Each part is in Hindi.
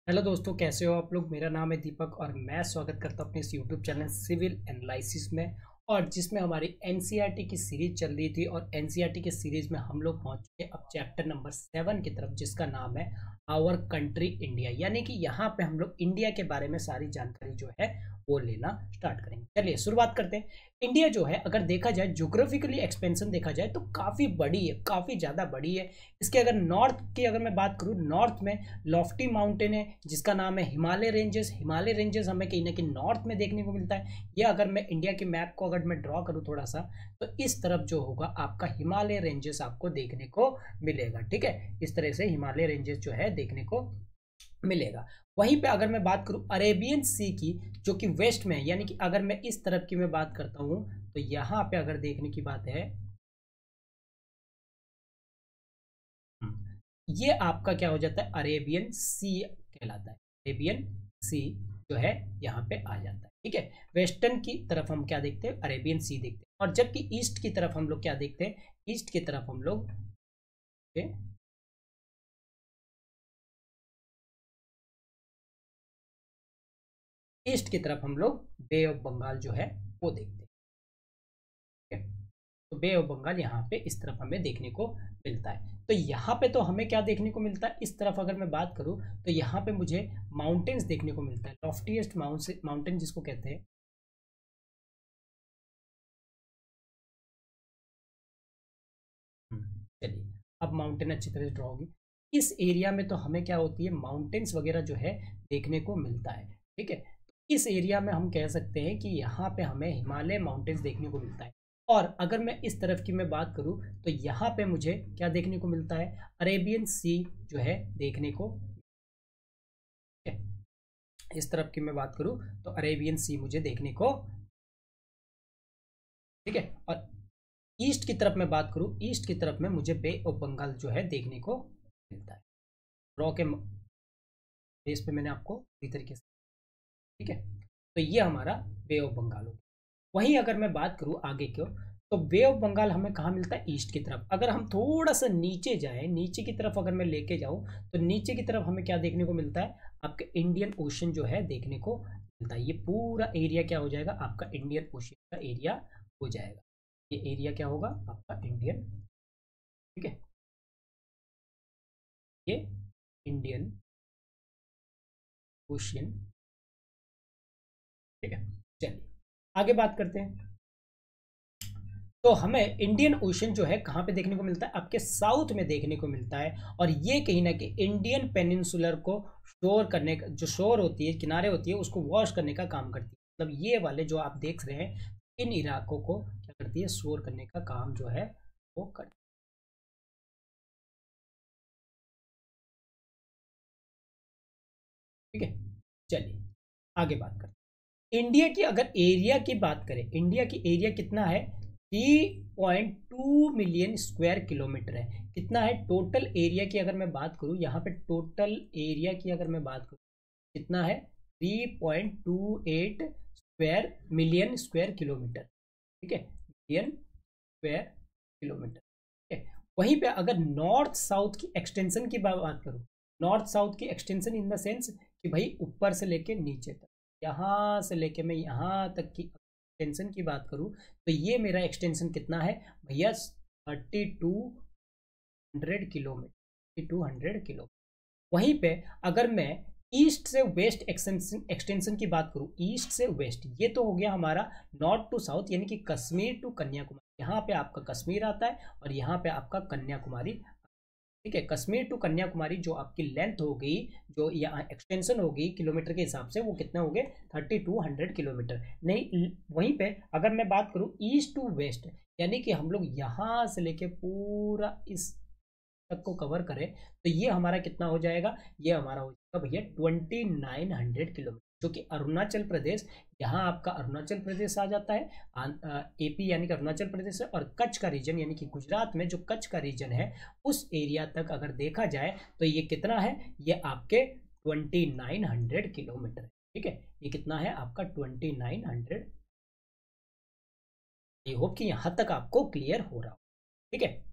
हेलो दोस्तों, कैसे हो आप लोग। मेरा नाम है दीपक और मैं स्वागत करता हूं अपने इस यूट्यूब चैनल सिविल एनालिसिस में। और जिसमें हमारी एनसीईआरटी की सीरीज चल रही थी और एनसीईआरटी के सीरीज में हम लोग पहुंच चुके अब चैप्टर नंबर 7 की तरफ, जिसका नाम है आवर कंट्री इंडिया। यानी कि यहाँ पे हम लोग इंडिया के बारे में सारी जानकारी जो है वो लेना स्टार्ट करेंगे। चलिए शुरुआत करते हैं। इंडिया जो है अगर देखा जाए ज्योग्राफिकली एक्सपेंशन देखा जाए तो काफ़ी बड़ी है, काफ़ी ज़्यादा बड़ी है। इसके अगर नॉर्थ की अगर मैं बात करूँ, नॉर्थ में लॉफ्टी माउंटेन है जिसका नाम है हिमालय रेंजेस। हिमालय रेंजेस हमें कहीं ना कहीं नॉर्थ में देखने को मिलता है। या अगर मैं इंडिया के मैप को अगर मैं ड्रॉ करूँ थोड़ा सा, तो इस तरफ जो होगा आपका हिमालय रेंजेस आपको देखने को मिलेगा। ठीक है, इस तरह से हिमालय रेंजेस जो है देखने को मिलेगा। वहीं पे अगर मैं बात करूं अरेबियन सी की, जो कि वेस्ट में है, यानी कि अगर मैं इस तरफ की मैं बात करता हूं तो यहां पे अगर देखने की बात है, ये आपका क्या हो जाता है, अरेबियन सी कहलाता है। अरेबियन सी जो है यहाँ पे आ जाता है। ठीक है, वेस्टर्न की तरफ हम क्या देखते हैं, अरेबियन सी देखते हैं। और जबकि ईस्ट की तरफ हम लोग क्या देखते हैं, ईस्ट की तरफ हम लोग ईस्ट की तरफ हम लोग बे ऑफ बंगाल जो है वो देखते हैं। तो बे ऑफ बंगाल यहाँ पे इस तरफ हमें देखने को मिलता है। तो यहाँ पे तो हमें क्या देखने को मिलता है, इस तरफ अगर मैं बात करूँ तो यहाँ पे मुझे माउंटेन्स देखने को मिलता है। लॉफ्टीएस्ट माउंटेन जिसको कहते हैं, चलिए अब माउंटेन अच्छी तरह से ड्रॉ होगी। इस एरिया में तो हमें क्या होती है, माउंटेन्स वगैरह जो है देखने को मिलता है। ठीक है, इस एरिया में हम कह सकते हैं कि यहाँ पे हमें हिमालय माउंटेन्स देखने को मिलता है। और अगर मैं इस तरफ की मैं बात करूँ तो यहाँ पे मुझे क्या देखने को मिलता है, अरेबियन सी जो है देखने को। इस तरफ की मैं बात करूँ तो अरेबियन सी मुझे देखने को, ठीक है। और ईस्ट की तरफ मैं बात करूँ, ईस्ट की तरफ में मुझे बे ऑफ बंगाल जो है देखने को मिलता है। रॉ के बेस पे मैंने आपको इस तरीके से, ठीक है। तो ये हमारा बे ऑफ बंगाल हो गया। वहीं अगर मैं बात करूँ आगे क्यों, तो बे ऑफ बंगाल हमें कहाँ मिलता है, ईस्ट की तरफ। अगर हम थोड़ा सा नीचे जाए, नीचे की तरफ अगर मैं लेके जाऊँ तो नीचे की तरफ हमें क्या देखने को मिलता है, आपके इंडियन ओशन जो है देखने को मिलता है। ये पूरा एरिया क्या हो जाएगा, आपका इंडियन ओशन का एरिया हो जाएगा। ये एरिया क्या होगा आपका इंडियन, ठीक है, ये इंडियन ओशन। ठीक है, चलिए आगे बात करते हैं। तो हमें इंडियन ओशन जो है कहाँ पे देखने को मिलता है, आपके साउथ में देखने को मिलता है। और ये कहीं ना कहीं इंडियन पेनिनसुलर को शोर करने का, जो शोर होती है, किनारे होती है, उसको वॉश करने का काम करती है। मतलब ये वाले जो आप देख रहे हैं, इन इलाकों को क्या करती है, शोर करने का काम जो है वो करती है। ठीक है, चलिए आगे बात करते हैं। इंडिया की अगर एरिया की बात करें, इंडिया की एरिया कितना है, 3.2 मिलियन स्क्वायर किलोमीटर है। कितना है टोटल एरिया की अगर मैं बात करूं, यहाँ पे टोटल एरिया की अगर मैं बात करूं कितना है, 3.28 स्क्वायर मिलियन स्क्वायर किलोमीटर। ठीक है, मिलियन स्क्वायर किलोमीटर। ठीक है, वहीं पे अगर नॉर्थ साउथ की एक्सटेंशन की बात करूं, नॉर्थ साउथ की एक्सटेंशन इन द सेंस कि भाई ऊपर से लेके नीचे तक, यहाँ से लेके मैं यहाँ तक की एक्सटेंशन की बात करूँ तो ये मेरा एक्सटेंशन कितना है भैया, 3200 किलोमीटर, 3200 किलो। वहीं पे अगर मैं ईस्ट से वेस्ट एक्सटेंशन एक्सटेंशन की बात करूं, ईस्ट से वेस्ट, ये तो हो गया हमारा नॉर्थ टू साउथ, यानी कि कश्मीर टू कन्याकुमारी। यहाँ पे आपका कश्मीर आता है और यहाँ पे आपका कन्याकुमारी। ठीक है, कश्मीर टू कन्याकुमारी जो आपकी लेंथ हो गई, जो यहाँ एक्सटेंशन हो गई किलोमीटर के हिसाब से, वो कितने हो गए, 3200 किलोमीटर। नहीं, वहीं पे अगर मैं बात करूँ ईस्ट टू वेस्ट, यानी कि हम लोग यहाँ से लेके पूरा इस तक को कवर करें तो ये हमारा कितना हो जाएगा, ये हमारा हो जाएगा भैया 2900 किलोमीटर, जो कि अरुणाचल प्रदेश, यहाँ आपका अरुणाचल प्रदेश आ जाता है। एपी यानी कि अरुणाचल प्रदेश है, और कच्छ का रीजन यानी कि गुजरात में जो कच्छ का रीजन है उस एरिया तक अगर देखा जाए तो ये कितना है, ये आपके 2900 किलोमीटर है। ठीक है, ये कितना है आपका 2900। आई होप कि यहाँ तक आपको क्लियर हो रहा हो। ठीक है,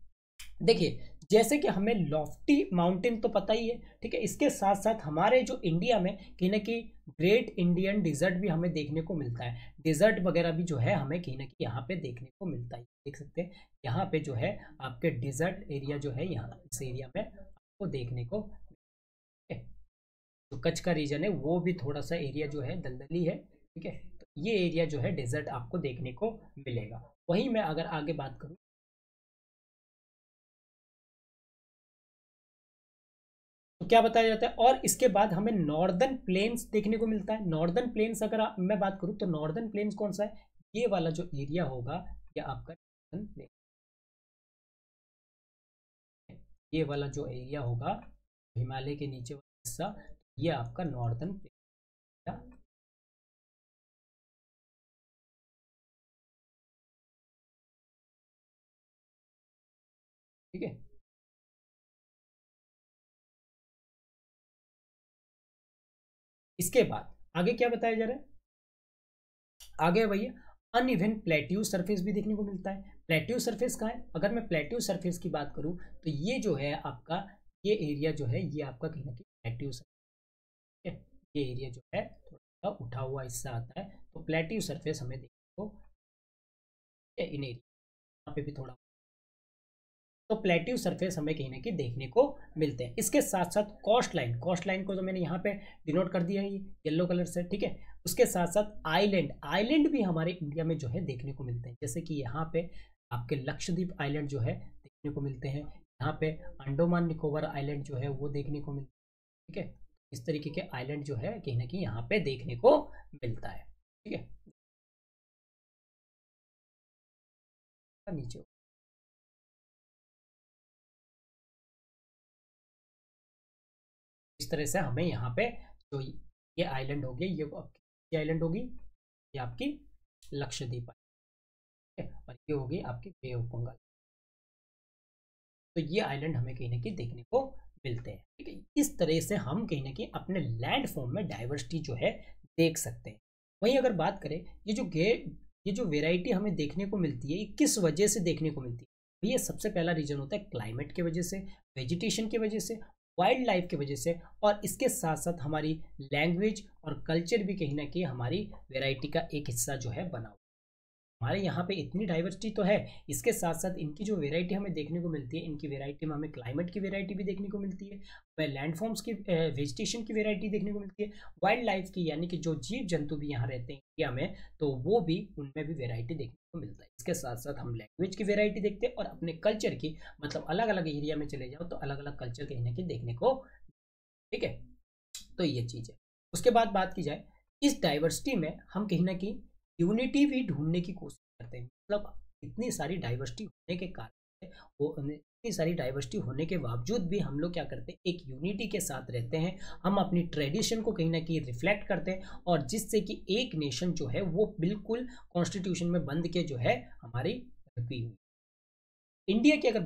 देखिए जैसे कि हमें लॉफ्टी माउंटेन तो पता ही है, ठीक है, इसके साथ साथ हमारे जो इंडिया में कहीं ना कहीं ग्रेट इंडियन डिजर्ट भी हमें देखने को मिलता है। डिजर्ट वगैरह भी जो है हमें कहीं ना कहीं यहाँ पे देखने को मिलता है। देख सकते हैं यहाँ पे जो है आपके डिजर्ट एरिया जो है यहाँ इस एरिया में आपको देखने को मिलता है। जो कच्छ का रीजन है वो भी थोड़ा सा एरिया जो है दलदली है, ठीक है, तो ये एरिया जो है डेजर्ट आपको देखने को मिलेगा। वहीं मैं अगर आगे बात करूँ तो क्या बताया जाता है, और इसके बाद हमें नॉर्दर्न प्लेन्स देखने को मिलता है। नॉर्दर्न प्लेन्स अगर मैं बात करूँ तो नॉर्दर्न प्लेन्स कौन सा है, ये वाला जो एरिया होगा ये आपका नॉर्दर्न प्लेन, ये वाला जो एरिया होगा हिमालय के नीचे वाला हिस्सा, ये आपका नॉर्दर्न प्लेन, ठीक है। इसके बाद आगे क्या बताया जा रहा है, आगे भैया अनइवन प्लेट्यू सरफेस भी देखने को मिलता है। प्लेट्यू सरफेस कहाँ है, अगर मैं प्लेट्यू सरफेस की बात करूँ तो ये जो है आपका ये एरिया जो है ये आपका कहीं ना कहीं प्लेट्यू सरफेस है। ये एरिया जो है थोड़ा सा उठा हुआ हिस्सा आता है, तो प्लेट्यू सरफेस हमें देखने को इन एरिया यहाँ पे भी थोड़ा, तो प्लेट्यू सरफेस हमें कहीं ना कहीं देखने को मिलते हैं। इसके साथ साथ कोस्ट लाइन, कोस्ट लाइन को तो मैंने यहाँ पे डिनोट कर दिया है येलो कलर से, ठीक है। उसके साथ साथ आइलैंड, आइलैंड भी हमारे इंडिया में जो है देखने को मिलते हैं, जैसे कि यहाँ पे आपके लक्षद्वीप आइलैंड जो है देखने को मिलते हैं, यहाँ पे अंडोमान निकोबार आइलैंड जो है वो देखने को मिलते हैं, ठीक है। इस तरीके के आइलैंड जो है कहीं ना कहीं यहाँ पे देखने को मिलता है, ठीक है। नीचे इस तरह से हमें यहाँ पे जो ये आइलैंड हो गया, ये आइलैंड होगी, ये आपकी लक्षद्वीप है, और ये होगी आपकी बे ऑफ बंगाल। तो ये आइलैंड हमें कहीं ना कहीं देखने को मिलते हैं, ठीक है। इस तरह से हम कहीं ना कहीं अपने लैंड फॉर्म में डाइवर्सिटी जो है देख सकते हैं। वहीं अगर बात करें ये जो वेराइटी हमें देखने को मिलती है ये किस वजह से देखने को मिलती है, तो ये सबसे पहला रीजन होता है क्लाइमेट की वजह से, वेजिटेशन की वजह से, वाइल्ड लाइफ की वजह से, और इसके साथ साथ हमारी लैंग्वेज और कल्चर भी कहीं ना कहीं हमारी वेराइटी का एक हिस्सा जो है बना हुआ। हमारे यहाँ पे इतनी डाइवर्सिटी तो है, इसके साथ साथ इनकी जो वेराइटी हमें देखने को मिलती है, इनकी वेराइटी में हमें क्लाइमेट की वेराइटी भी देखने को मिलती है, हमें लैंडफॉर्म्स की वेजिटेशन की वेराइटी देखने को मिलती है, वाइल्ड लाइफ की यानी कि जो जीव जंतु भी यहाँ रहते हैं इंडिया में तो वो भी उनमें भी वेराइटी देखने को मिलता है। इसके साथ साथ हम लैंग्वेज की वेराइटी देखते हैं और अपने कल्चर की, मतलब अलग अलग एरिया में चले जाओ तो अलग अलग कल्चर कहीं ना कहीं देखने को, ठीक है। तो ये चीज़ है। उसके बाद बात की जाए इस डाइवर्सिटी में हम कहीं ना कहीं यूनिटी भी ढूंढने की कोशिश करते हैं, मतलब इतनी सारी डाइवर्सिटी होने के कारण वो इतनी सारी डाइवर्सिटी होने के बावजूद भी हम लोग क्या करते हैं एक यूनिटी के साथ रहते हैं, हम अपनी ट्रेडिशन को कहीं ना कहीं रिफ्लेक्ट करते हैं, और जिससे कि एक नेशन जो है वो बिल्कुल कॉन्स्टिट्यूशन में बंद के जो है हमारी रखी हुई। इंडिया की अगर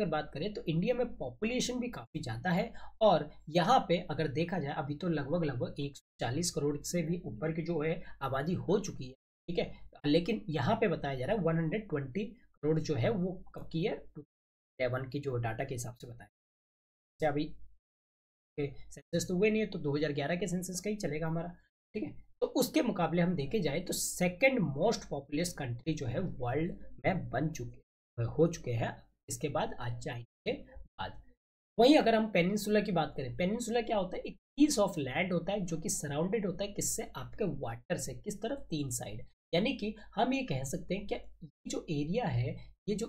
बात करें तो इंडिया में पॉपुलेशन भी काफ़ी ज़्यादा है, और यहाँ पे अगर देखा जाए अभी तो लगभग लगभग 140 करोड़ से भी ऊपर की जो है आबादी हो चुकी है, ठीक है। लेकिन यहाँ पे बताया जा रहा है 120 करोड़ जो है वो कब की है, 2011 की जो डाटा के हिसाब से बताया, जैसे अभी सेंसस तो हुए नहीं है तो 2011 के सेंसस का ही चलेगा हमारा, ठीक है। तो उसके मुकाबले हम देखे जाए तो सेकंड मोस्ट पॉपुलस कंट्री जो है वर्ल्ड में बन चुके हो चुके हैं, इसके बाद आज चाइना के बाद। वहीं अगर हम पेनिनसुला की बात करें, पेनिनसुला क्या होता है, एक पीस ऑफ लैंड होता है जो कि सराउंडेड होता है किससे, आपके वाटर से, किस तरफ, तीन साइड। यानी कि हम ये कह सकते हैं कि ये जो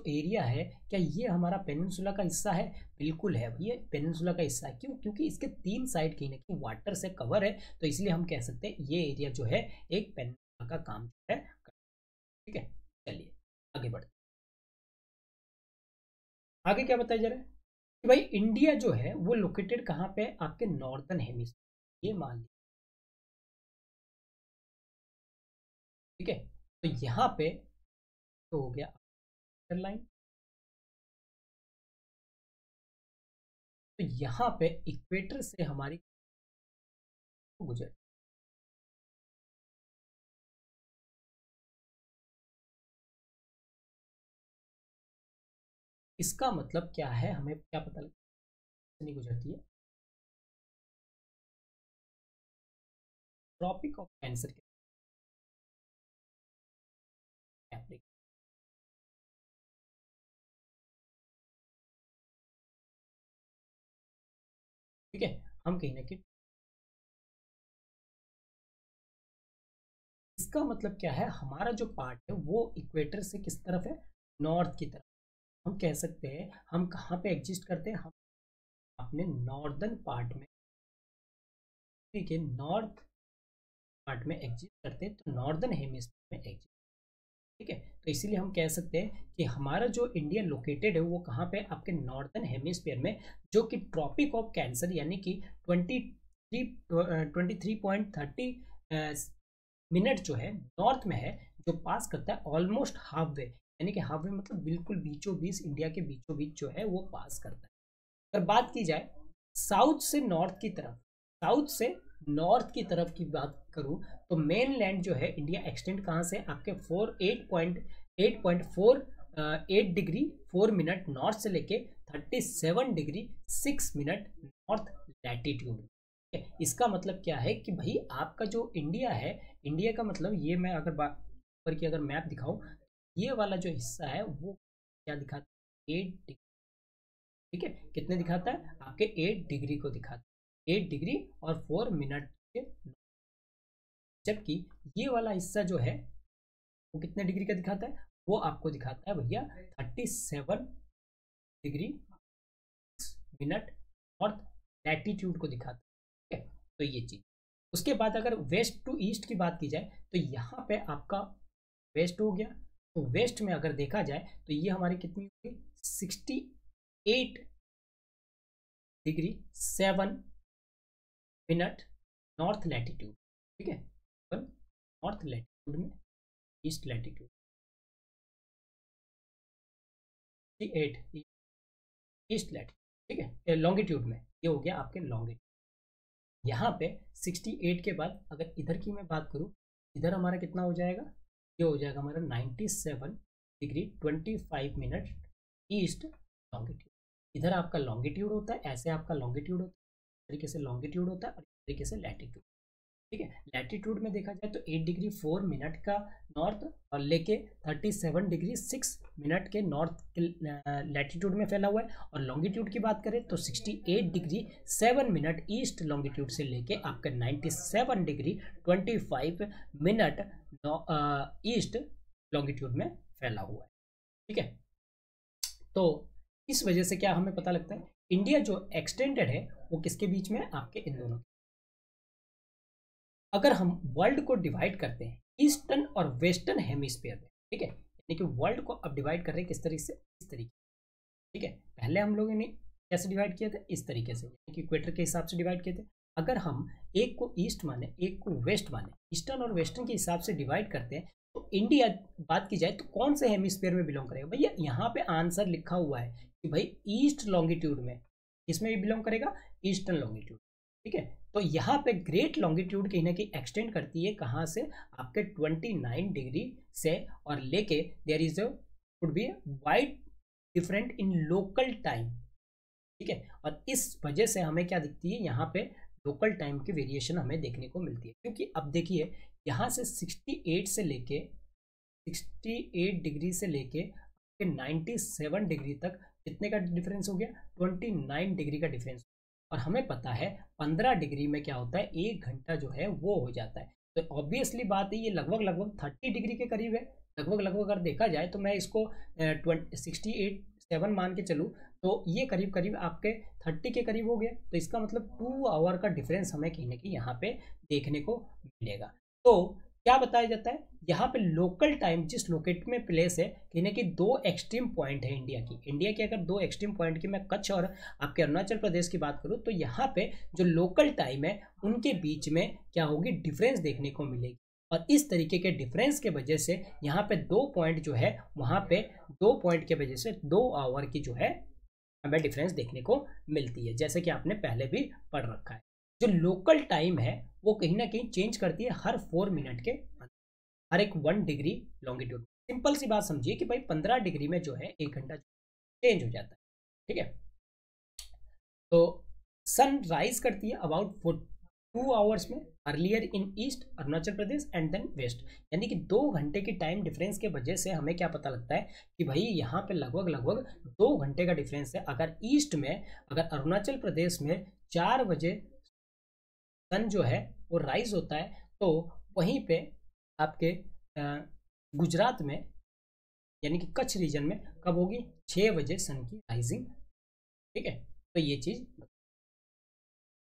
एरिया है क्या ये हमारा पेनिनसुला का हिस्सा है, बिल्कुल है, ये पेनिनसुला का हिस्सा है। क्यों, क्योंकि इसके तीन साइड कहीं ना कहीं वाटर से कवर है, तो इसलिए हम कह सकते हैं ये एरिया जो है एक पेनिनसुला का काम जो है, ठीक है। चलिए आगे बढ़ते, आगे क्या बताया जा रहा है कि भाई इंडिया जो है वो लोकेटेड कहाँ पे है, आपके नॉर्दर्न हेमिस्फीयर, ये मान लीजिए, ठीक है। तो यहाँ पे तो हो गया लाइन, तो यहाँ पे इक्वेटर से हमारी गुजर, इसका मतलब क्या है, हमें क्या पता नहीं गुजरती है। ट्रॉपिक ऑफ कैंसर के ठीक है, हम कहीं ना कहीं, इसका मतलब क्या है, हमारा जो पार्ट है वो इक्वेटर से किस तरफ है, नॉर्थ की तरफ। हम कह सकते हैं हम कहाँ पे एग्जिस्ट करते हैं, हम अपने नॉर्दर्न पार्ट में, ठीक है, नॉर्थ पार्ट में एग्जिस्ट करते हैं, तो नॉर्दर्न हेमिस्फीयर में एग्जिस्ट, ठीक है। तो इसीलिए हम कह सकते हैं कि हमारा जो इंडिया लोकेटेड है वो कहाँ पे, आपके नॉर्दर्न हेमिस्फीयर में, जो कि ट्रॉपिक ऑफ कैंसर यानी कि 23.30 मिनट जो है नॉर्थ में है, जो पास करता है ऑलमोस्ट हाफ वे, यानी कि हाफ वे मतलब बिल्कुल बीचों बीच, इंडिया के बीचों बीच जो है वो पास करता है। अगर बात की जाए साउथ से नॉर्थ की तरफ, साउथ से नॉर्थ की तरफ की बात करूं, तो मेन लैंड जो है इंडिया एक्सटेंड कहाँ से, आपके 8.4 डिग्री 4 मिनट नॉर्थ से लेके 37 डिग्री 6 मिनट नॉर्थ लैटिट्यूड। इसका मतलब क्या है कि भाई आपका जो इंडिया है, इंडिया का मतलब ये, मैं अगर बात पर की अगर मैप दिखाऊं, ये वाला जो हिस्सा है वो क्या दिखाता है, 8 डिग्री, ठीक है, कितने दिखाता है, आपके 8 डिग्री को दिखाता है, 8 डिग्री और 4 मिनट के, जबकि ये वाला हिस्सा जो है वो कितने डिग्री का दिखाता है, वो आपको दिखाता है भैया 37 डिग्री 6 मिनट नॉर्थ लैटिट्यूड को दिखाता है, ठीक है। तो ये चीज, उसके बाद अगर वेस्ट टू ईस्ट की बात की जाए, तो यहाँ पे आपका वेस्ट हो गया, तो वेस्ट में अगर देखा जाए तो ये हमारी कितनी होगी, 68 डिग्री 7 मिनट नॉर्थ लैटिट्यूड, ठीक है, नॉर्थ लैटिट्यूड में, ईस्ट लैटिट्यूड 8 ईस्ट लैटिट्यूड, ठीक है, लॉन्गिट्यूड में ये हो गया आपके लॉन्गिट्यूड। यहाँ पे 68 के बाद अगर इधर की मैं बात करूँ, इधर हमारा कितना हो जाएगा, ये हो जाएगा हमारा 97 डिग्री 25 मिनट ईस्ट लॉन्गिट्यूड। इधर आपका लॉन्गिट्यूड होता है, ऐसे आपका लॉन्गिट्यूड होता है, तरीके से लॉन्गिट्यूड होता है और इस तरीके से लैटिट्यूड, ठीक है। लैटिट्यूड में देखा जाए तो 8 डिग्री 4 मिनट का नॉर्थ और लेके 37 डिग्री 6 मिनट के नॉर्थ लैटिट्यूड में फैला हुआ है, और लॉन्गिट्यूड की बात करें तो 68 डिग्री 7 मिनट ईस्ट लॉन्गिट्यूड से लेके आपका 97 डिग्री 25 मिनट ईस्ट लॉन्गिट्यूड में फैला हुआ है, ठीक है। तो इस वजह से क्या हमें पता लगता है, इंडिया जो एक्सटेंडेड है वो किसके बीच में है, आपके इन दोनों। अगर हम वर्ल्ड को डिवाइड करते हैं ईस्टर्न और वेस्टर्न हेमिस्फीयर में, ठीक है, यानी कि वर्ल्ड को अब डिवाइड कर रहे हैं किस तरीके से, इस तरीके, ठीक है। पहले हम लोगों ने कैसे डिवाइड किया था, इस तरीके से, यानी कि इक्वेटर के हिसाब से डिवाइड किए थे। अगर हम एक को ईस्ट माने एक को वेस्ट माने, ईस्टर्न और वेस्टर्न के हिसाब से डिवाइड करते हैं, तो इंडिया बात की जाए तो कौन से हेमिस्फीयर में बिलोंग करेगा, भैया यहाँ पे आंसर लिखा हुआ है कि भाई ईस्ट लॉन्गिट्यूड में, इसमें भी बिलोंग करेगा, ईस्टर्न लॉन्गिट्यूड, ठीक है। तो यहाँ पे ग्रेट लॉन्गिट्यूड कहीं ना कहीं एक्सटेंड करती है कहाँ से, आपके 29 डिग्री से, और लेके there is would be wide different in local time, ठीक है। और इस वजह से हमें क्या दिखती है, यहाँ पे लोकल टाइम की वेरिएशन हमें देखने को मिलती है, क्योंकि अब देखिए यहाँ से 68 डिग्री से लेके 97 डिग्री तक कितने का डिफरेंस हो गया, 29 डिग्री का डिफरेंस, और हमें पता है 15 डिग्री में क्या होता है, 1 घंटा जो है वो हो जाता है। तो ऑब्वियसली बात है ये लगभग लगभग 30 डिग्री के करीब है, लगभग लगभग अगर देखा जाए तो मैं इसको 68 मान के चलूँ तो ये करीब करीब आपके 30 के करीब हो गया। तो इसका मतलब 2 आवर का डिफरेंस हमें कहीं ना कहीं यहाँ पे देखने को मिलेगा। तो क्या बताया जाता है, यहाँ पे लोकल टाइम जिस लोकेट में प्लेस है, कहीं ना कहीं 2 एक्सट्रीम पॉइंट है इंडिया की अगर 2 एक्सट्रीम पॉइंट की मैं कच्छ और आपके अरुणाचल प्रदेश की बात करूँ, तो यहाँ पे जो लोकल टाइम है उनके बीच में क्या होगी, डिफरेंस देखने को मिलेगी, और इस तरीके के डिफरेंस के वजह से यहाँ पे 2 पॉइंट जो है, वहाँ पे 2 पॉइंट के वजह से 2 आवर की जो है हमें डिफरेंस देखने को मिलती है, जैसे कि आपने पहले भी पढ़ रखा है। जो लोकल टाइम है वो कहीं ना कहीं चेंज करती है हर 4 मिनट के, हर एक 1 डिग्री लॉन्गिट्यूड। सिंपल सी बात समझिए कि भाई 15 डिग्री में जो है 1 घंटा चेंज हो जाता है, ठीक है। तो सन राइज करती है अबाउट 2 आवर्स में, earlier in east Arunachal Pradesh and then west, यानी कि 2 घंटे की टाइम डिफरेंस के वजह से हमें क्या पता लगता है कि भाई यहाँ पे लगभग लगभग 2 घंटे का डिफरेंस है। अगर ईस्ट में, अगर अरुणाचल प्रदेश में 4 बजे सन जो है वो राइज होता है, तो वहीं पे आपके गुजरात में यानी कि कच्छ रीजन में कब होगी, 6 बजे सन की राइजिंग, ठीक है। तो ये चीज,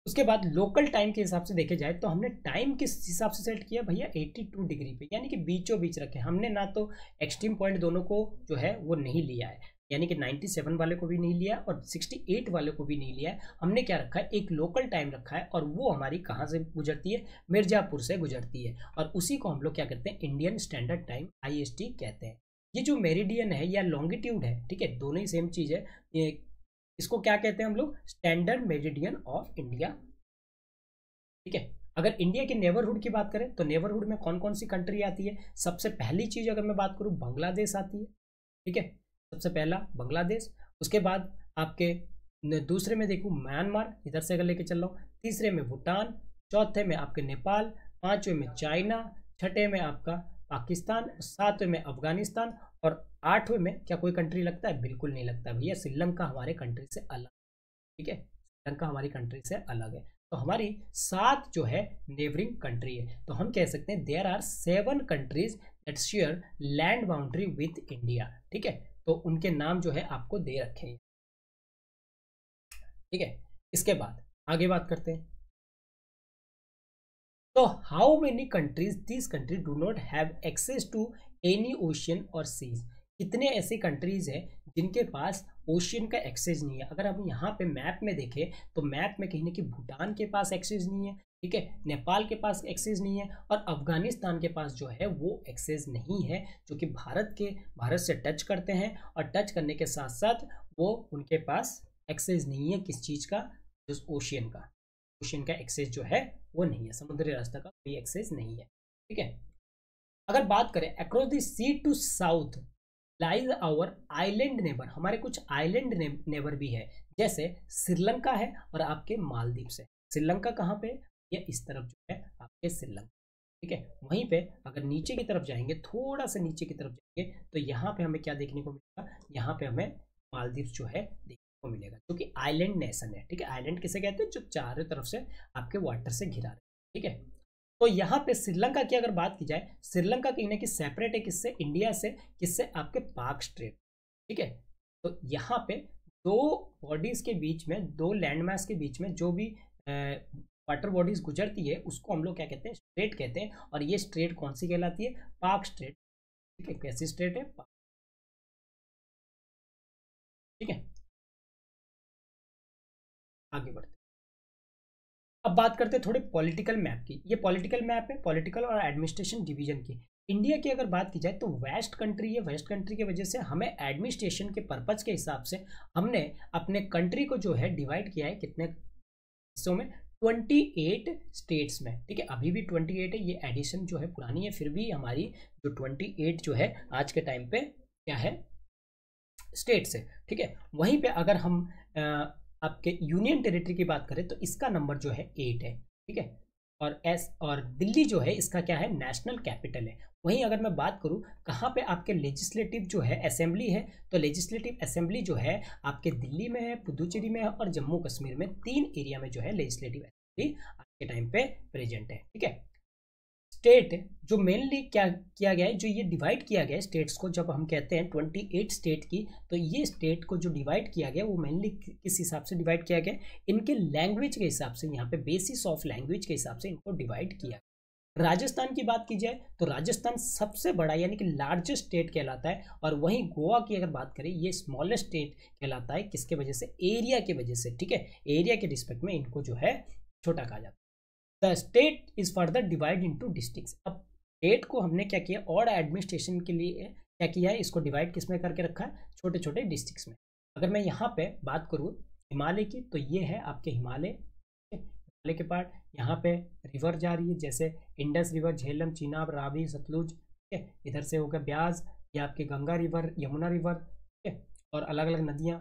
उसके बाद लोकल टाइम के हिसाब से देखे जाए तो हमने टाइम किस हिसाब से सेट किया भैया, 82 डिग्री पे, यानी कि बीचों बीच रखे हमने, ना तो एक्सट्रीम पॉइंट दोनों को जो है वो नहीं लिया है, यानी कि 97 वाले को भी नहीं लिया और 68 वाले को भी नहीं लिया है। हमने क्या रखा है, एक लोकल टाइम रखा है, और वो हमारी कहाँ से गुजरती है, मिर्जापुर से गुजरती है, और उसी को हम लोग क्या कहते हैं, इंडियन स्टैंडर्ड टाइम IST कहते हैं। ये जो मेरिडियन है या लॉन्गिट्यूड है, ठीक है, दोनों ही सेम चीज है, ये इसको क्या कहते हैं हम लोग, स्टैंडर्ड मेरिडियन ऑफ इंडिया, ठीक है। अगर इंडिया के नेबरहुड की बात करें तो नेबरहुड में कौन कौन सी कंट्री आती है, सबसे पहली चीज अगर मैं बात करूं बांग्लादेश आती है, ठीक है, सबसे पहला बांग्लादेश। उसके बाद आपके दूसरे में देखूं म्यांमार, इधर से अगर लेके चल रहा हूँ, तीसरे में भूटान, चौथे में आपके नेपाल, पांचवें में चाइना, छठे में आपका पाकिस्तान, सातवें में अफगानिस्तान, और आठवें में क्या कोई कंट्री लगता है, बिल्कुल नहीं लगता भैया, श्रीलंका हमारे कंट्री से अलग, ठीक है, श्रीलंका हमारी कंट्री से अलग है। तो हमारी 7 जो है नेबरिंग कंट्री है, तो हम कह सकते हैं there are 7 countries that share land boundary with India, ठीक है। तो उनके नाम जो है आपको दे रखे हैं, ठीक है। इसके बाद आगे बात करते हैं, तो how many countries this country do not have access to any ocean और सीज, कितने ऐसे कंट्रीज हैं जिनके पास ओशियन का एक्सेस नहीं है। अगर हम यहाँ पे मैप में देखें तो मैप में कहीं ना कहीं भूटान के पास एक्सेस नहीं है, ठीक है, नेपाल के पास एक्सेस नहीं है, और अफगानिस्तान के पास जो है वो एक्सेस नहीं है, जो कि भारत से टच करते हैं, और टच करने के साथ साथ वो उनके पास एक्सेस नहीं है किस चीज़ का, जो ओशियन का एक्सेस जो है वो नहीं है, समुद्री रास्ता का कोई एक्सेस नहीं है, ठीक है। अगर बात करें across the sea to south lies our island neighbour, हमारे कुछ आइलैंड नेबर भी है, जैसे श्रीलंका है और आपके मालदीव से, श्रीलंका कहाँ पे, ये इस तरफ जो है आपके श्रीलंका, ठीक है। वहीं पे अगर नीचे की तरफ जाएंगे, थोड़ा सा नीचे की तरफ जाएंगे, तो यहाँ पे हमें क्या देखने को मिलेगा, यहाँ पे हमें मालदीव जो है देखने को मिलेगा, जो कि आइलैंड नेशन है, ठीक है। आइलैंड किसे कहते हैं, जो चारों तरफ से आपके वाटर से घिरा रहे, ठीक है। तो यहाँ पे श्रीलंका की अगर बात की जाए, श्रीलंका कहीं ना कहीं सेपरेट है किससे, इंडिया से, किससे, आपके पाक स्ट्रेट, ठीक है। तो यहाँ पे दो बॉडीज के बीच में, दो लैंडमास के बीच में जो भी वाटर बॉडीज गुजरती है उसको हम लोग क्या कहते हैं, स्ट्रेट कहते हैं, और ये स्ट्रेट कौन सी कहलाती है, पाक स्ट्रेट, ठीक है। कैसी स्ट्रेट है, ठीक है। आगे बढ़ते, अब बात करते हैं थोड़े पॉलिटिकल मैप की। ये पॉलिटिकल मैप है, पॉलिटिकल और एडमिनिस्ट्रेशन डिवीजन की। इंडिया की अगर बात की जाए तो वेस्ट कंट्री है, वेस्ट कंट्री की वजह से हमें एडमिनिस्ट्रेशन के पर्पज के हिसाब से हमने अपने कंट्री को जो है डिवाइड किया है कितने हिस्सों में, 28 स्टेट्स में, ठीक है। अभी भी 28 है, ये एडिशन जो है पुरानी है, फिर भी हमारी जो 28 जो है आज के टाइम पे क्या है, स्टेट्स है, ठीक है। वहीं पे अगर हम आपके यूनियन टेरिटरी की बात करें तो इसका नंबर जो है 8 है, ठीक है। और दिल्ली जो है इसका क्या है, नेशनल कैपिटल है। वहीं अगर मैं बात करूं कहाँ पे आपके लेजिस्लेटिव जो है असेंबली है, तो लेजिस्लेटिव असेंबली जो है आपके दिल्ली में है, पुदुचेरी में है, और जम्मू कश्मीर में, 3 एरिया में जो है लेजिस्लेटिव असेंबली आज के टाइम पे प्रेजेंट है, ठीक है। स्टेट जो मेनली क्या किया गया है, जो ये डिवाइड किया गया है स्टेट्स को, जब हम कहते हैं 28 स्टेट की, तो ये स्टेट को जो डिवाइड किया गया वो मेनली किस हिसाब से डिवाइड किया गया, इनके लैंग्वेज के हिसाब से, यहाँ पे बेसिस ऑफ लैंग्वेज के हिसाब से इनको डिवाइड किया। राजस्थान की बात की जाए तो राजस्थान सबसे बड़ा यानी कि लार्जेस्ट स्टेट कहलाता है, और वहीं गोवा की अगर बात करें ये स्मॉलेस्ट स्टेट कहलाता है, किसके वजह से, एरिया की वजह से, ठीक है। एरिया के रिस्पेक्ट में इनको जो है छोटा कहा जाता है। The state is further divide into districts. अब स्टेट को हमने क्या किया, और एडमिनिस्ट्रेशन के लिए क्या किया है, इसको डिवाइड किस में करके रखा है, छोटे छोटे डिस्ट्रिक्ट्स में। अगर मैं यहाँ पे बात करूँ हिमालय की, तो ये है आपके हिमालय, हिमालय के पार्ट, यहाँ पे रिवर जा रही है, जैसे इंडस रिवर, झेलम, चीनाब, रावी, सतलुज, ठीक है। इधर से होगा ब्यास, ये आपके गंगा रिवर, यमुना रिवर, ठीक है। और अलग अलग नदियाँ,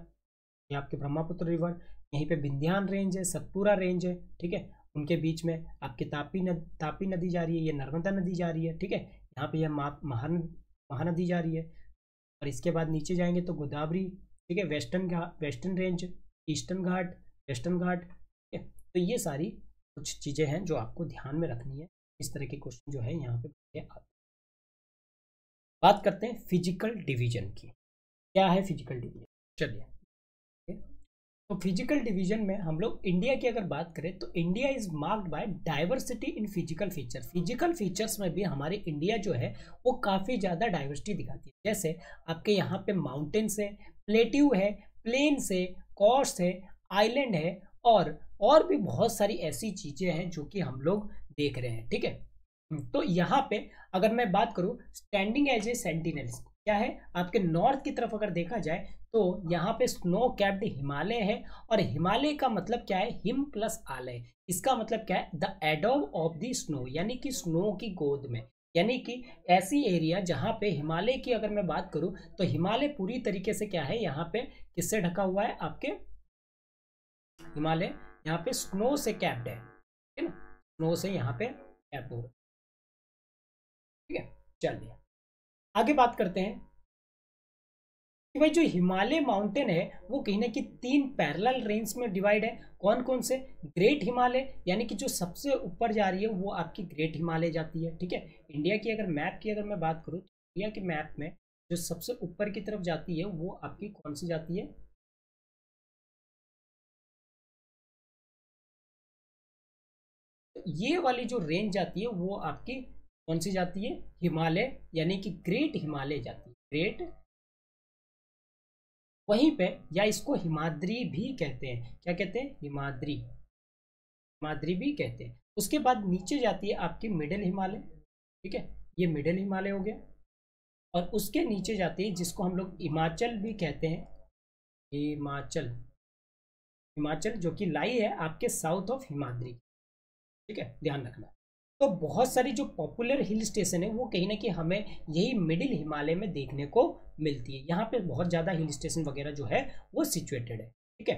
ये आपके ब्रह्मपुत्र रिवर, यहीं पे विंध्यान रेंज है, सतपुरा रेंज है, ठीक है। उनके बीच में आपकी तापी नदी जा रही है, ये नर्मदा नदी जा रही है, ठीक है। यहाँ पे यह महानदी जा रही है। और इसके बाद नीचे जाएंगे तो गोदावरी, ठीक है, वेस्टर्न रेंज, ईस्टर्न घाट, वेस्टर्न घाट, ठीक है। तो ये सारी कुछ चीज़ें हैं जो आपको ध्यान में रखनी है। इस तरह के क्वेश्चन जो है यहाँ पे आते हैं। बात करते हैं फिजिकल डिवीजन की। क्या है फिजिकल डिवीजन? चलिए, तो फिजिकल डिवीजन में हम लोग इंडिया की अगर बात करें तो India is marked by diversity in physical feature. Physical features में भी हमारी इंडिया जो है वो काफ़ी ज़्यादा डाइवर्सिटी दिखाती है। जैसे आपके यहाँ पे माउंटेन्स है, प्लेट्यू है, प्लेन्स है, कॉर्स है, आइलैंड है, और भी बहुत सारी ऐसी चीज़ें हैं जो कि हम लोग देख रहे हैं, ठीक है। तो यहाँ पे अगर मैं बात करूँ स्टैंडिंग एज ए सेंटिनल्स, क्या है आपके नॉर्थ की तरफ अगर देखा जाए तो यहाँ पे स्नो कैप्ड हिमालय है। और हिमालय का मतलब क्या है? हिम प्लस आलय। इसका मतलब क्या है? The adobe of the snow, यानी कि स्नो की गोद में, यानी कि ऐसी एरिया जहाँ पे हिमालय की अगर मैं बात करूँ तो हिमालय पूरी तरीके से क्या है, यहाँ पे किससे ढका हुआ है? आपके हिमालय यहाँ पे स्नो से कैप्ड है, ठीक है ना, स्नो से यहाँ पे कैप्ड हो रहा है, ठीक है। चलिए आगे बात करते हैं कि भाई जो हिमालय माउंटेन है वो कहीं ना कहीं 3 पैरेलल रेंज में डिवाइड है। कौन कौन से? ग्रेट हिमालय, यानी कि जो सबसे ऊपर जा रही है वो आपकी ग्रेट हिमालय जाती है, ठीक है। इंडिया की अगर मैप की अगर मैं बात करूँ तो इंडिया के मैप में जो सबसे ऊपर की तरफ जाती है वो आपकी कौन सी जाती है? तो ये वाली जो रेंज जाती है वो आपकी कौन सी जाती है? हिमालय, यानी कि ग्रेट हिमालय जाती है, ग्रेट। वहीं पे या इसको हिमाद्री भी कहते हैं। क्या कहते हैं? हिमाद्री, हिमाद्री भी कहते हैं। उसके बाद नीचे जाती है आपकी मिडिल हिमालय, ठीक है, ये मिडिल हिमालय हो गया। और उसके नीचे जाती है जिसको हम लोग हिमाचल भी कहते हैं, हिमाचल, हिमाचल जो कि लाई है आपके साउथ ऑफ हिमाद्री, ठीक है, ध्यान रखना। तो बहुत सारी जो पॉपुलर हिल स्टेशन है वो कहीं ना कहीं हमें यही मिडिल हिमालय में देखने को मिलती है। यहाँ पे बहुत ज़्यादा हिल स्टेशन वगैरह जो है वो सिचुएटेड है, ठीक है।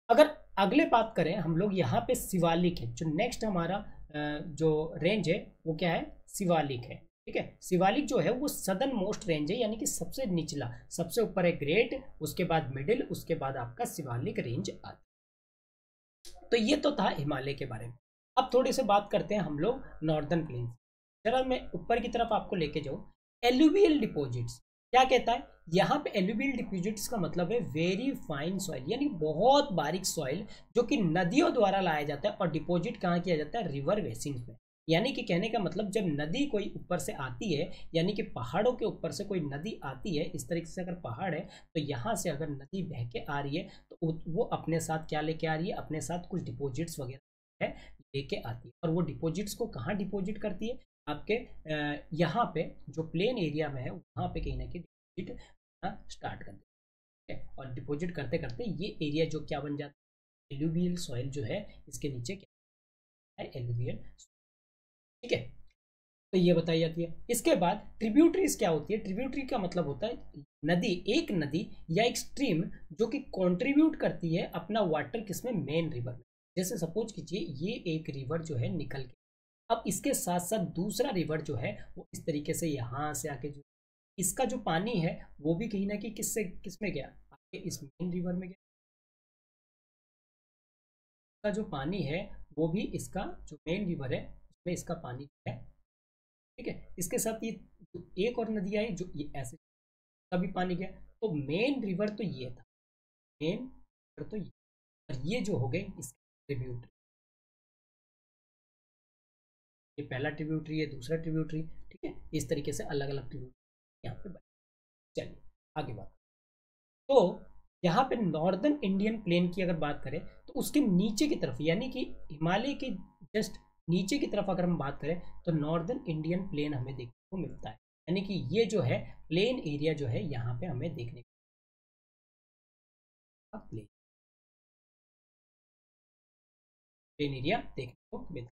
अगर अगले बात करें हम लोग, यहाँ पे शिवालिक है। जो नेक्स्ट हमारा जो रेंज है वो क्या है? शिवालिक है, ठीक है। शिवालिक जो है वो सदर्न मोस्ट रेंज है, यानी कि सबसे निचला, सबसे ऊपर है ग्रेट, उसके बाद मिडिल, उसके बाद आपका शिवालिक रेंज आता है। तो ये तो था हिमालय के बारे में। अब थोड़ी सी बात करते हैं हम लोग नॉर्दर्न प्लेन्स। चलो मैं ऊपर की तरफ आपको लेके जाऊँ। एलुवियल डिपॉजिट्स क्या कहता है? यहाँ पे एलुवियल डिपॉजिट्स का मतलब है वेरी फाइन सॉइल, यानी बहुत बारीक सॉइल जो कि नदियों द्वारा लाया जाता है और डिपॉजिट कहाँ किया जाता है? रिवर बेसिन्स में। यानी कि कहने का मतलब जब नदी कोई ऊपर से आती है, यानी कि पहाड़ों के ऊपर से कोई नदी आती है, इस तरीके से अगर पहाड़ है तो यहाँ से अगर नदी बह के आ रही है तो वो अपने साथ क्या लेके आ रही है? अपने साथ कुछ डिपॉजिट्स वगैरह है लेके आती है। और वो डिपॉजिट्स को कहाँ डिपॉजिट करती है? आपके यहाँ पे जो प्लेन एरिया में है वहाँ पे कहीं ना कहीं डिपॉजिट स्टार्ट कर देते हैं। और डिपॉजिट करते करते ये एरिया जो क्या बन जाता है? एलुवियल सॉइल जो है इसके नीचे क्या है? एलुवियल, ठीक है। तो ये बताई जाती है। इसके बाद ट्रिब्यूटरीज क्या होती है? ट्रिब्यूटरी का मतलब होता है नदी, एक नदी या एक स्ट्रीम जो कि कंट्रीब्यूट करती है अपना वाटर किसमें? मेन रिवर में। जैसे सपोज कीजिए ये एक रिवर जो है निकल के, अब इसके साथ साथ दूसरा रिवर जो है वो इस तरीके से यहाँ से आके जो इसका जो पानी है वो भी कहीं ना कहीं किससे किसमें गया? आपके इस मेन रिवर में गया। इसका जो पानी है वो भी इसका जो मेन रिवर है उसमें इसका पानी है, ठीक है। इसके साथ ये एक और नदी आई जो ये ऐसे कभी पानी गया। तो मेन रिवर तो ये था, मेन रिवर तो ये, और ये जो हो गए इसके ट्रिब्यूटरी। ये पहला ट्रिब्यूटरी है, दूसरा ट्रिब्यूटरी, ठीक है। इस तरीके से अलग अलग ट्रिब्यूटरी यहाँ पे बने। चलिए आगे बात। तो यहाँ पे नॉर्दर्न इंडियन प्लेन की अगर बात करें तो उसके नीचे की तरफ, यानी कि हिमालय के जस्ट नीचे की तरफ अगर हम बात करें तो नॉर्दर्न इंडियन प्लेन हमें देखने को मिलता है। यानी कि ये जो है प्लेन एरिया जो है यहाँ पे हमें देखने को प्लेन प्लेन एरिया देखने को मिलता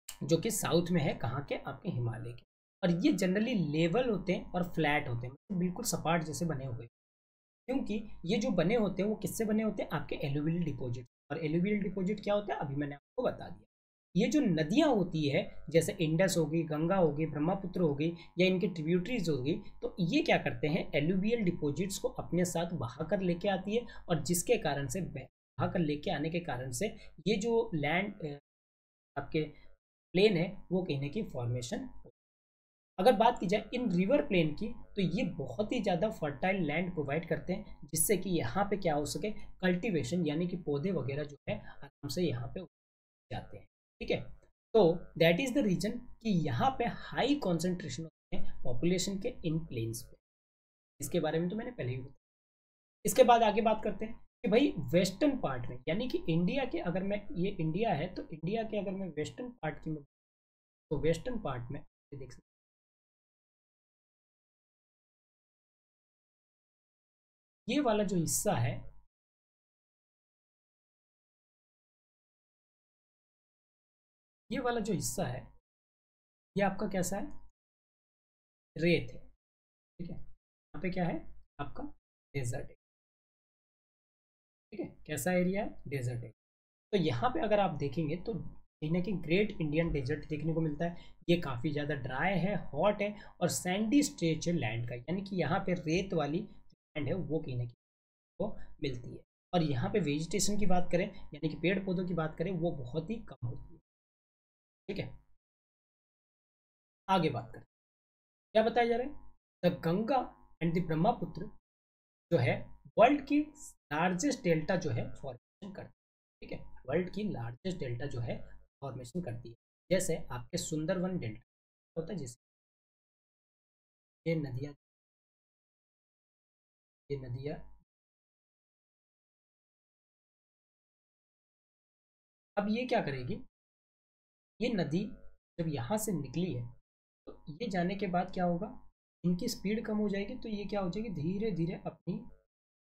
है जो कि साउथ में है, कहाँ के? आपके हिमालय के। और ये जनरली लेवल होते हैं और फ्लैट होते हैं, मतलब बिल्कुल सपाट जैसे बने हुए, क्योंकि ये जो बने होते हैं वो किससे बने होते हैं, आपके एलुवियल डिपॉजिट। और एलुवियल डिपॉजिट क्या होता है अभी मैंने आपको बता दिया। ये जो नदियाँ होती है जैसे इंडस होगी, गंगा होगी, ब्रह्मपुत्र होगी, या इनके ट्रिब्यूटरीज होगी, तो ये क्या करते हैं, एलुवियल डिपॉजिट्स को अपने साथ बहा कर लेके आती है, और जिसके कारण से बहा कर लेके आने के कारण से ये जो लैंड आपके प्लेन है वो कहने की फॉर्मेशन। अगर बात की जाए इन रिवर प्लेन की, तो ये बहुत ही ज़्यादा फर्टाइल लैंड प्रोवाइड करते हैं, जिससे कि यहाँ पे क्या हो सके, कल्टीवेशन यानी कि पौधे वगैरह जो है आराम से यहाँ पे जाते हैं। ठीक है, तो दैट इज द रीजन कि यहाँ पे हाई कॉन्सेंट्रेशन होते हैं पॉपुलेशन के इन प्लेन्स पे। इसके बारे में तो मैंने पहले ही बताया। इसके बाद आगे बात करते हैं कि भाई वेस्टर्न पार्ट में, यानी कि इंडिया के, अगर मैं, ये इंडिया है तो इंडिया के अगर मैं वेस्टर्न पार्ट की, तो वेस्टर्न पार्ट में देख सकते, ये वाला जो हिस्सा है, ये वाला जो हिस्सा है ये आपका कैसा है, रेत है। ठीक है, यहाँ पे क्या है आपका, डेजर्ट है। ठीक है, कैसा एरिया है, डेजर्ट है। तो यहाँ पे अगर आप देखेंगे तो कहीं ना कहीं ग्रेट इंडियन डेजर्ट देखने को मिलता है। ये काफ़ी ज़्यादा ड्राई है, हॉट है, और सैंडी स्ट्रेच है लैंड का, यानी कि यहाँ पे रेत वाली लैंड है वो कहीं ना कहीं को मिलती है। और यहाँ पे वेजिटेशन की बात करें, यानी कि पेड़ पौधों की बात करें, वो बहुत ही कम होती है। ठीक है, आगे बात करें, क्या बताया जा रहा है, the Ganga and the Brahmaputra जो है वर्ल्ड की लार्जेस्ट डेल्टा जो है फॉर्मेशन करती है। ठीक है, वर्ल्ड की लार्जेस्ट डेल्टा जो है फॉर्मेशन करती है। जैसे आपके सुंदरवन डेल्टा होता है, जैसे ये नदियाँ, ये नदियाँ, अब ये क्या करेगी, ये नदी जब यहाँ से निकली है तो ये जाने के बाद क्या होगा, इनकी स्पीड कम हो जाएगी, तो ये क्या हो जाएगी, धीरे धीरे अपनी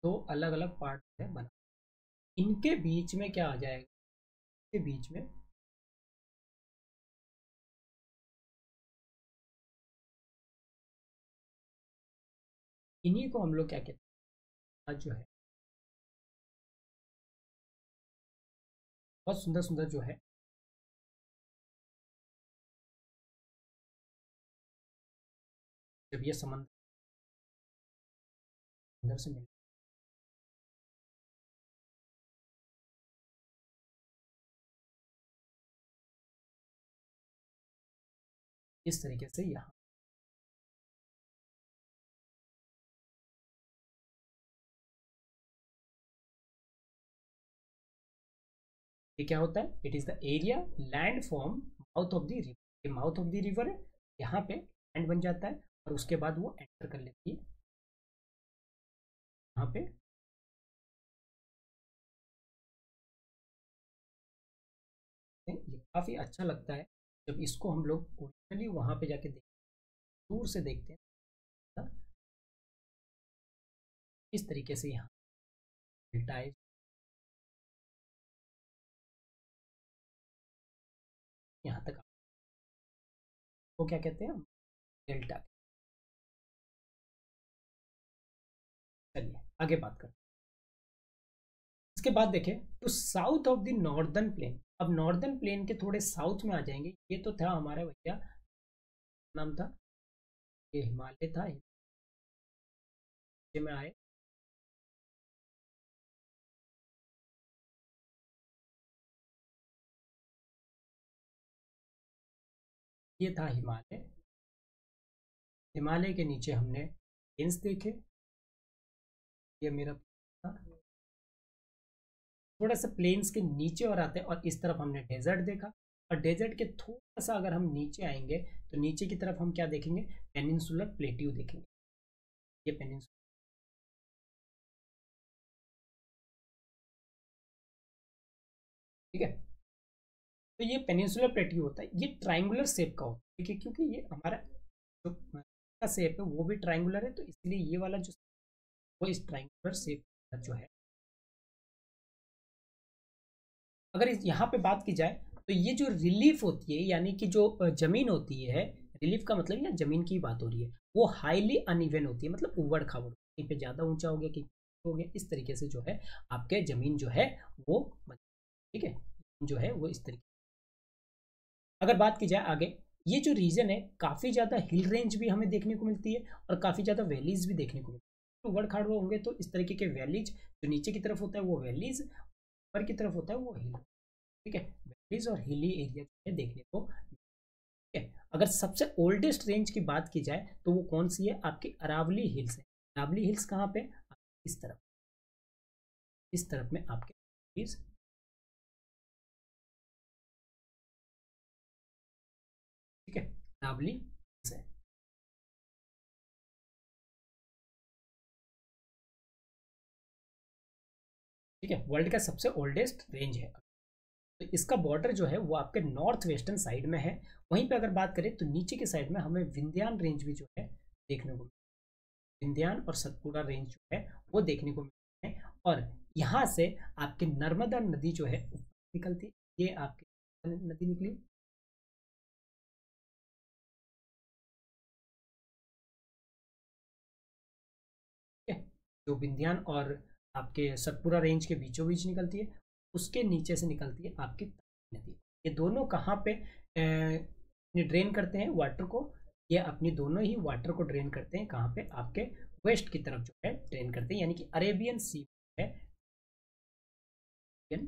दो अलग अलग पार्ट में बना, इनके बीच में क्या आ जाएगा, के बीच में इन्हीं को हम लोग क्या कहते हैं, आज जो है बहुत सुंदर सुंदर जो है, जब ये समंदर से मिल, इस तरीके से यहाँ ये क्या होता है, it is the area land form mouth of the river, ये माउथ ऑफ द रिवर है, यहाँ पे लैंड बन जाता है, और उसके बाद वो एंटर कर लेती है यहाँ पे। ये काफ़ी अच्छा लगता है जब इसको हम लोग ओरिजिनली वहाँ पे जाके दूर से देखते हैं, ना, इस तरीके से यहाँ डेल्टा यहाँ तक, वो क्या कहते हैं, डेल्टा। चलिए आगे बात करते हैं। इसके बाद देखें तो south of the northern plain, अब नॉर्दर्न प्लेन के थोड़े साउथ में आ जाएंगे, ये तो था हमारा भैया, नाम था, ये हिमालय था, हिमालय में आए, ये था हिमालय। हिमालय के नीचे हमने प्लेन्स देखे, ये मेरा था, थोड़ा सा प्लेन्स के नीचे और आते हैं, और इस तरफ हमने डेजर्ट देखा, और डेजर्ट के थोड़ा सा अगर हम नीचे आएंगे तो नीचे की तरफ हम क्या देखेंगे, पेनिनसुलर प्लेट्यू देखेंगे, ये पेनिनसुलर। ठीक है, तो ये पेनिनसुलर प्लेट्यू होता है, ये ट्राइंगुलर शेप का होता है। ठीक है, क्योंकि ये हमारा जो का शेप है वो भी ट्राइंगुलर है, तो इसलिए ये वाला जो वो इस ट्राइंगुलर शेप जो है, अगर यहाँ पे बात की जाए तो ये जो रिलीफ होती है, यानी कि जो ज़मीन होती है, रिलीफ का मतलब या जमीन की बात हो रही है, वो हाईली अनइवन होती है, मतलब उबड़ खाबड़, कहीं पे ज़्यादा ऊंचा हो गया, कहीं हो गया, इस तरीके से जो है आपके जमीन जो है वो ठीक है, जो है वो इस तरीके। अगर बात की जाए आगे, ये जो रीजन है काफ़ी ज़्यादा हिल रेंज भी हमें देखने को मिलती है और काफ़ी ज़्यादा वैलीज भी देखने को मिलती है। तो उबड़ खाबड़ होंगे तो इस तरीके के वैलीज, जो नीचे की तरफ होता है वो वैलीज, ऊपर की तरफ होता है वो हिल, ठीक है, वैलीज और हिली एरिया जो है देखने को। ठीक है, अगर सबसे ओल्डेस्ट रेंज की बात की जाए तो वो कौन सी है, आपकी अरावली हिल्स है। अरावली हिल्स कहाँ पे, इस तरफ, इस तरफ में आपके हिल्स, ठीक है, अरावली हिल्स है। ठीक है, वर्ल्ड का सबसे ओल्डेस्ट रेंज है। तो इसका बॉर्डर जो है वो आपके नॉर्थ वेस्टर्न साइड में है। वहीं पे अगर बात करें तो नीचे की साइड में हमें विंध्यान रेंज भी जो है देखने को, विंध्यान और सतपुड़ा रेंज जो है वो देखने को मिलते हैं। और यहाँ से आपकी नर्मदा नदी जो है निकलती है, ये आपकी नदी निकली, ठीक है, जो विंध्यान और आपके सतपुड़ा रेंज के बीचों बीच निकलती है, उसके नीचे से निकलती है आपकी ताप्ती नदी। ये दोनों कहाँ पे ड्रेन करते हैं वाटर को, ये अपनी दोनों ही वाटर को ड्रेन करते हैं कहाँ पे, आपके वेस्ट की तरफ जो है ड्रेन करते हैं, यानी कि अरेबियन सी है, अरेबियन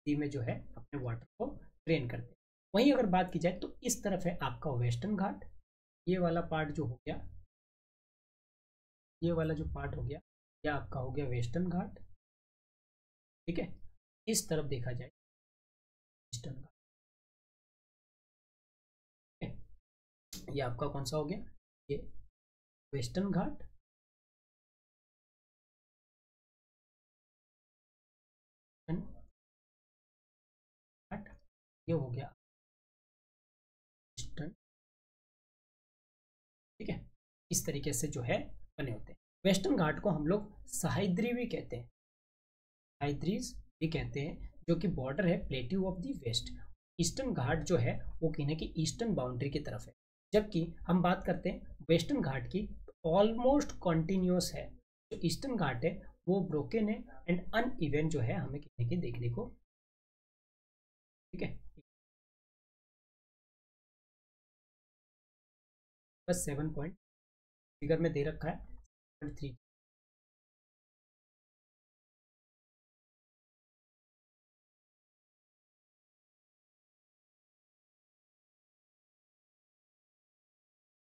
सी में जो है अपने वाटर को ड्रेन करते हैं। वहीं अगर बात की जाए तो इस तरफ है आपका वेस्टर्न घाट, ये वाला पार्ट जो हो गया, ये वाला जो पार्ट हो गया, यह आपका हो गया वेस्टर्न घाट, ठीक है। इस तरफ देखा जाए ईस्टर्न घाट, ठीक है? ये आपका कौन सा हो गया, ये वेस्टर्न घाट, घाट, ये हो गया ईस्टर्न, ठीक है। इस तरीके से जो है बने होते हैं। वेस्टर्न घाट को हम लोग सह्याद्री भी कहते हैं, सह्याद्रीज भी कहते हैं, जो कि बॉर्डर है plateau of the west. Eastern Ghat जो है वो कहने की ईस्टर्न बाउंड्री की तरफ है, जबकि हम बात करते हैं वेस्टर्न घाट की तो ऑलमोस्ट कॉन्टिन्यूस है। जो ईस्टर्न घाट है वो ब्रोकन है एंड अन इवन जो है हमें कहने के देखने को, ठीक है। बस 7 पॉइंट फिगर में दे रखा है, 3।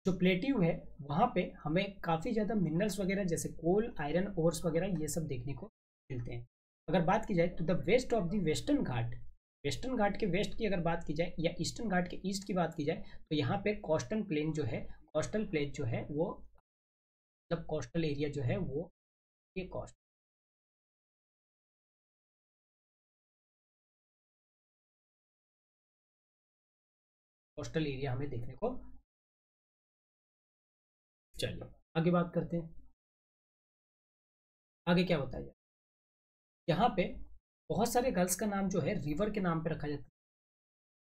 जो प्लेट्यू है वहाँ पे हमें काफ़ी ज़्यादा मिनरल्स वगैरह जैसे कोल, आयरन ओर्स वगैरह ये सब देखने को मिलते हैं। अगर बात की जाए तो the west of the western Ghat, western Ghat के वेस्ट की अगर बात की जाए या ईस्टर्न घाट के ईस्ट की बात की जाए तो यहाँ पे कोस्टल प्लेन जो है, कोस्टल प्लेन जो है वो, मतलब कोस्टल एरिया जो है वो, ये कोस्टल एरिया हमें देखने को। चलिए आगे बात करते हैं, आगे क्या बताया जाए। यहाँ पे बहुत सारे गर्ल्स का नाम जो है रिवर के नाम पे रखा जाता है,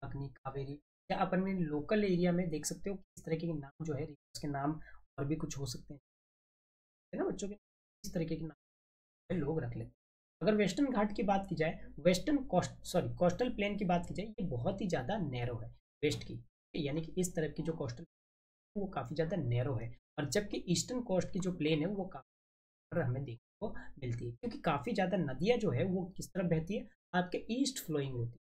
अग्नि, कावेरी, या अपन में लोकल एरिया में देख सकते हो इस तरीके के नाम जो है रिवर्स के नाम और भी कुछ हो सकते हैं, है ना बच्चों के, इस तरीके के नाम लोग रख लेते हैं। अगर वेस्टर्न घाट की बात की जाए, western coast sorry coastal plain की बात की जाए, ये बहुत ही ज़्यादा नैरो है वेस्ट की, यानी कि इस तरफ की जो कोस्टल वो काफ़ी ज़्यादा नैरो है। और जबकि ईस्टर्न कोस्ट की जो प्लेन है वो काफ़ी हमें देखने को मिलती है, क्योंकि काफ़ी ज़्यादा नदियाँ जो है वो किस तरफ बहती है, आपके ईस्ट फ्लोइंग होती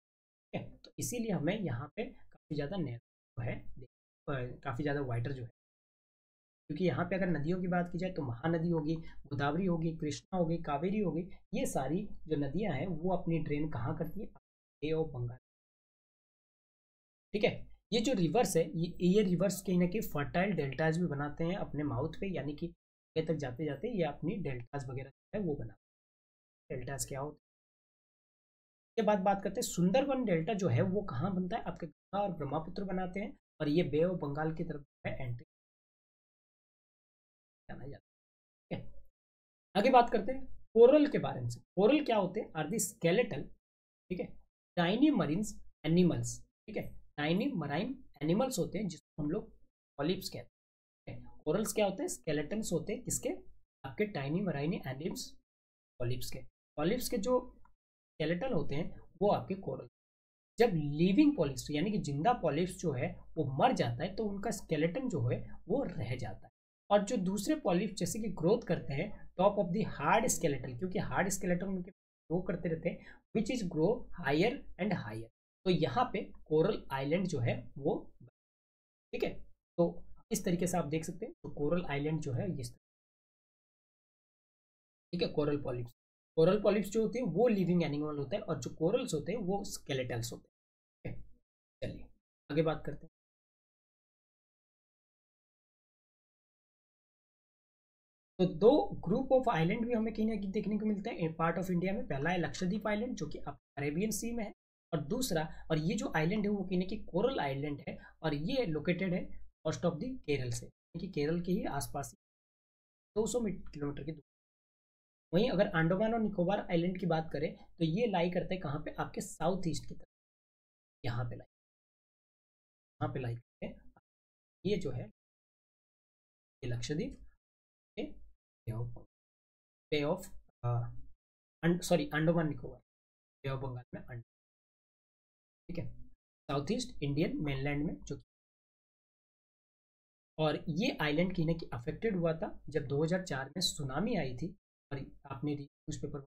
है, तो इसीलिए हमें यहाँ पे काफ़ी ज़्यादा नैरो है, काफ़ी ज़्यादा वाइडर जो है, क्योंकि यहाँ पे अगर नदियों की बात की जाए तो महानदी होगी, गोदावरी होगी, कृष्णा होगी, कावेरी होगी, ये सारी जो नदियाँ हैं वो अपनी ड्रेन कहाँ करती है, बे ऑफ बंगाल, ठीक है। ये जो रिवर्स है, ये रिवर्स कहीं ना कहीं फर्टाइल डेल्टाज भी बनाते हैं अपने माउथ पे, यानी कि आगे तक जाते जाते ये अपनी डेल्टाज वगैरह जो है वो बनाते हैं। डेल्टाज क्या होता है, के बाद बात करते हैं सुंदरबन डेल्टा जो है वो कहाँ बनता है, आपके गंगा और ब्रह्मपुत्र बनाते हैं, और ये बे ऑफ बंगाल की तरफ जो है एंट्री जाना जाता है, ठीक है। आगे बात करते हैं कोरल के बारे में। कोरल क्या होते हैं, आर दी स्केलेटल, ठीक है, टाइनी मरीन्स एनिमल्स, ठीक है, टाइनी मराइन एनिमल्स होते हैं जिसको हम लोग पॉलिप्स कहते हैं। कोरल्स क्या होते हैं? स्केलेटन्स होते हैं किसके? आपके टाइनी मराइनी एनिम्स पॉलिप्स के। पॉलिप्स के जो स्केलेटन होते हैं वो आपके कोरल। जब लिविंग पॉलिप्स यानी कि जिंदा पॉलिप्स जो है वो मर जाता है तो उनका स्केलेटन जो है वो रह जाता है। और जो दूसरे पॉलिप्स जैसे कि ग्रोथ करते हैं top of the hard skeleton, क्योंकि हार्ड स्केलेटन उनके ग्रो करते रहते हैं, which is grow higher and higher. तो यहाँ पे कोरल आइलैंड जो है वो, ठीक है। तो इस तरीके से आप देख सकते हैं तो कोरल आइलैंड जो है इस, ठीक है। कोरल पॉलिप्स जो होते हैं वो लिविंग एनिमल होता है और जो कोरल्स होते हैं वो स्केलेटल्स होते हैं, ठीक है। चलिए आगे बात करते हैं। तो दो ग्रुप ऑफ आइलैंड भी हमें कहीं ना कहीं देखने को मिलते हैं पार्ट ऑफ इंडिया में। पहला है लक्षद्वीप आइलैंड जो कि अरेबियन सी में है, और दूसरा, और ये जो आइलैंड है वो कहीं ना कहीं कोरल आइलैंड है, और ये लोकेटेड है कॉस्ट ऑफ द केरल से, कि केरल के ही आसपास 200 किलोमीटर की दूरी। वहीं अगर अंडमान और निकोबार आइलैंड की बात करें तो ये लाई करते हैं कहाँ पे? आपके साउथ ईस्ट की तरफ, यहाँ पे लाई, यहाँ पे लाई करते हैं। ये जो है ये लक्षद्वीप, पे of sorry Andaman Nicobar, bay of Bengal में ठीक है, साउथ ईस्ट इंडियन मेनलैंड में जो। और ये आइलैंड कहीं ना कहीं अफेक्टेड हुआ था जब 2004 में सुनामी आई थी, और आपने न्यूज़पेपर,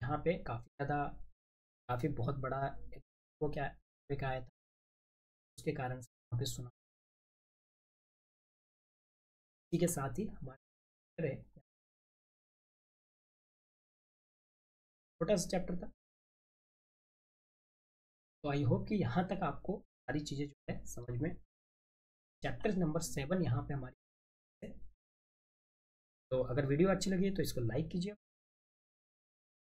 यहाँ पे काफ़ी ज़्यादा, काफ़ी बहुत बड़ा वो क्या आया था, उसके कारण से यहाँ पे सुना। इसी के साथ ही हमारे छोटा सा चैप्टर था। तो आई होप कि यहाँ तक आपको सारी चीज़ें जो है समझ में। चैप्टर नंबर 7 यहाँ पे हमारी है। तो अगर वीडियो अच्छी लगी तो इसको लाइक कीजिए,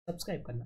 सब्सक्राइब करना